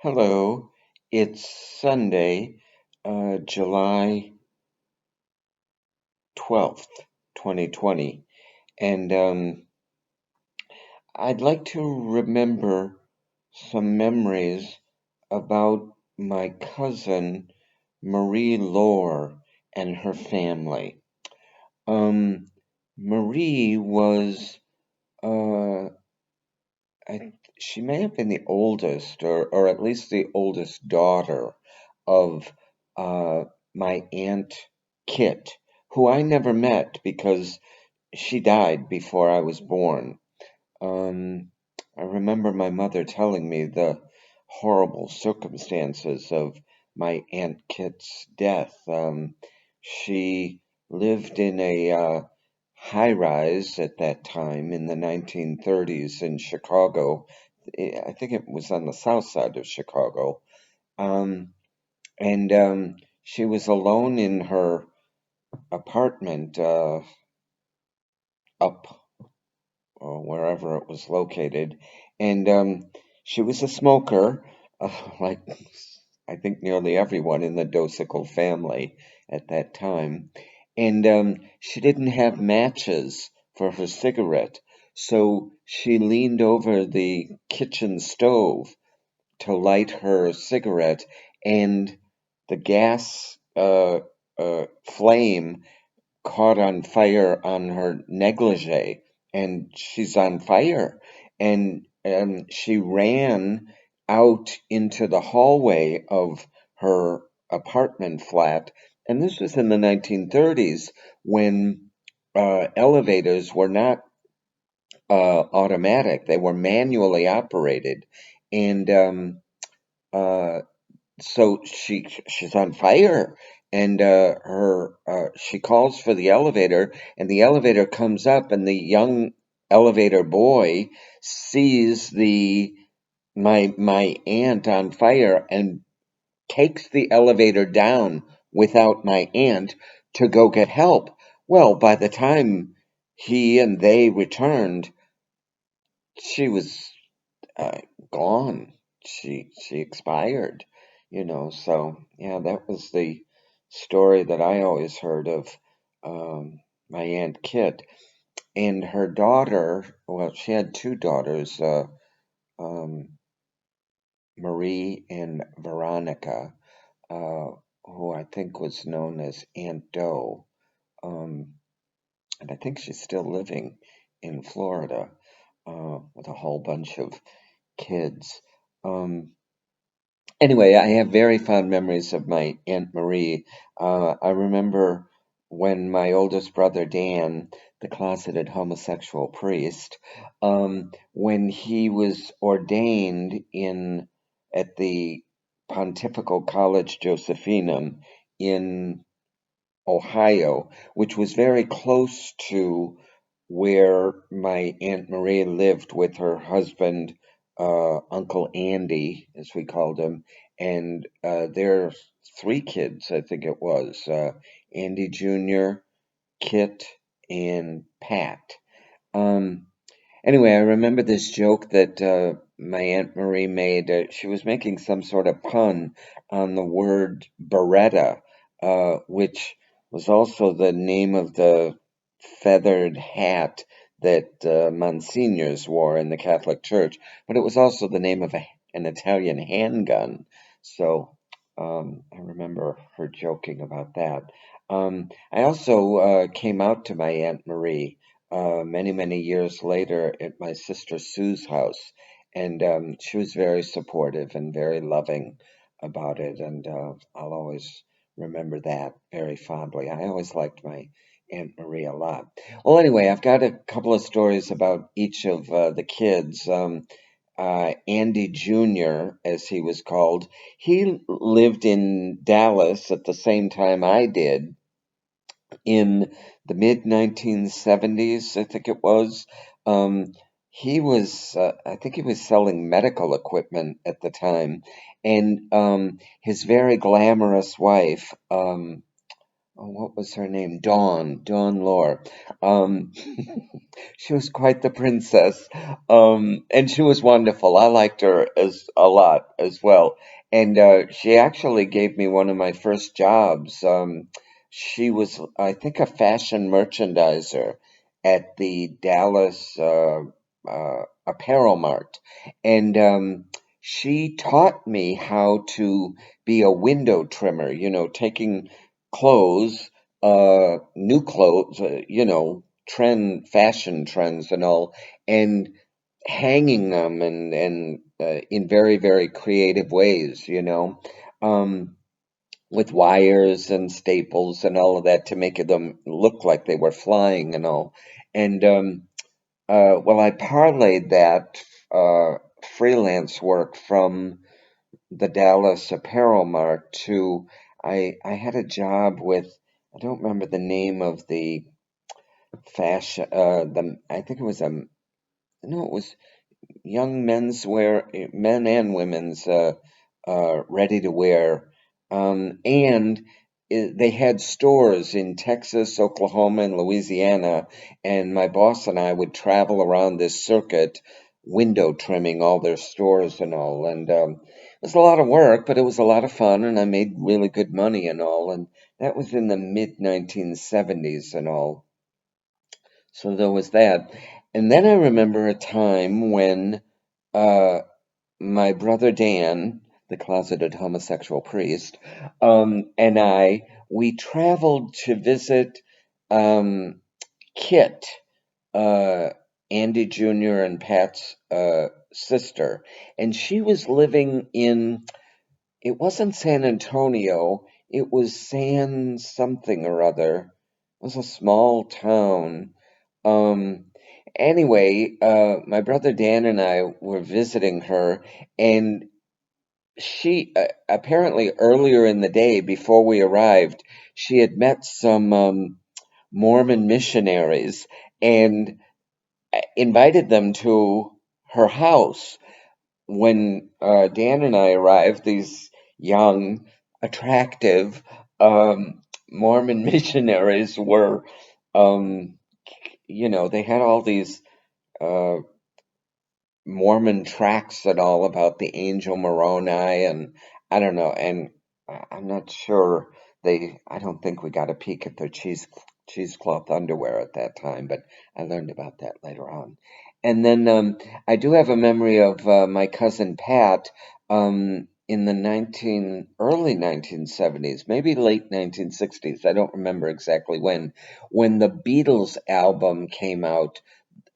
Hello, it's Sunday, July 12th, 2020, and I'd like to remember some memories about my cousin Marie Loehr and her family. Um, Marie was, uh, she may have been the oldest, or at least the oldest daughter of uh, my Aunt Kit, who I never met because she died before I was born. Um, I remember my mother telling me the horrible circumstances of my Aunt Kit's death. She lived in a high rise at that time in the 1930s in Chicago. I think it was on the south side of Chicago. Um, and she was alone in her apartment up or wherever it was located. And she was a smoker, like I think nearly everyone in the Dosicle family at that time. And she didn't have matches for her cigarette, so she leaned over the kitchen stove to light her cigarette, and the gas flame caught on fire on her negligee, and she's on fire. And she ran out into the hallway of her apartment flat. And this was in the 1930s when elevators were not automatic, they were manually operated. And uh, so she's on fire, and her she calls for the elevator, and the elevator comes up, and the young elevator boy sees the my aunt on fire and takes the elevator down without my aunt to go get help. Well, by the time he and they returned, she was uh, gone. She expired, So yeah, that was the story that I always heard of my Aunt Kit and her daughter. Well, she had two daughters, um, Marie and Veronica, uh, who I think was known as Aunt Doe, um, and I think she's still living in Florida with a whole bunch of kids. Um, Anyway, I have very fond memories of my Aunt Marie. I remember when my oldest brother Dan, the closeted homosexual priest, when he was ordained in at the Pontifical College Josephinum in Ohio, which was very close to where my Aunt Marie lived with her husband, Uncle Andy, as we called him, and their three kids, I think it was Andy Jr., Kit, and Pat. Um, Anyway, I remember this joke that my Aunt Marie made. She was making some sort of pun on the word Beretta, which was also the name of the feathered hat that Monsignors wore in the Catholic Church, but it was also the name of an Italian handgun. So I remember her joking about that. I also came out to my Aunt Marie many, many years later at my sister Sue's house. And she was very supportive and very loving about it. And I'll always remember that very fondly. I always liked my Aunt Marie a lot. Well, anyway, I've got a couple of stories about each of the kids. Andy Jr., as he was called, he lived in Dallas at the same time I did in the mid 1970s, I think it was. Um, I think he was selling medical equipment at the time, and his very glamorous wife, oh, what was her name? Dawn Loehr. Um, she was quite the princess, and she was wonderful. I liked her as a lot as well, and she actually gave me one of my first jobs. She was, I think, a fashion merchandiser at the Dallas Apparel Mart, and she taught me how to be a window trimmer. You know, taking clothes, new clothes, fashion trends and all, and hanging them and in very, very creative ways, with wires and staples and all of that to make them look like they were flying and all. And well, I parlayed that freelance work from the Dallas Apparel Mart to I had a job with, I don't remember the name of the fashion, the I think it was a no, it was young men's wear, men and women's ready to wear, and they had stores in Texas, Oklahoma, and Louisiana, and my boss and I would travel around this circuit, window trimming all their stores and all, and it was a lot of work, but it was a lot of fun, and I made really good money and all, and that was in the mid 1970s and all. So there was that. And then I remember a time when uh, my brother Dan, the closeted homosexual priest, and we traveled to visit um, Kit, uh, Andy Jr. and Pat's sister. And she was living in, it wasn't San Antonio, it was San something or other. It was a small town. Um, anyway, my brother Dan and I were visiting her, and she apparently earlier in the day before we arrived, she had met some Mormon missionaries and invited them to her house. When Dan and I arrived, these young, attractive Mormon missionaries were, um, they had all these uh, Mormon tracts and all about the angel Moroni, and I don't know, and I'm not sure I don't think we got a peek at their cheesecloth underwear at that time, but I learned about that later on. And then I do have a memory of my cousin Pat in the early 1970s, maybe late 1960s. I don't remember exactly when the Beatles album came out,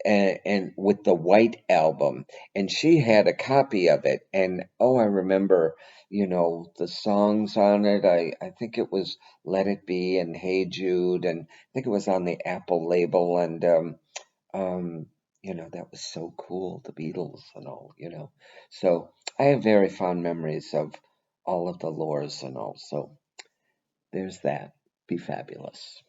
and with the White Album, and she had a copy of it, and oh, I remember, the songs on it. I think it was Let It Be and Hey Jude, and I think it was on the Apple label, and um that was so cool, the Beatles and all. So I have very fond memories of all of the Loehrs and all. So there's that. Be fabulous.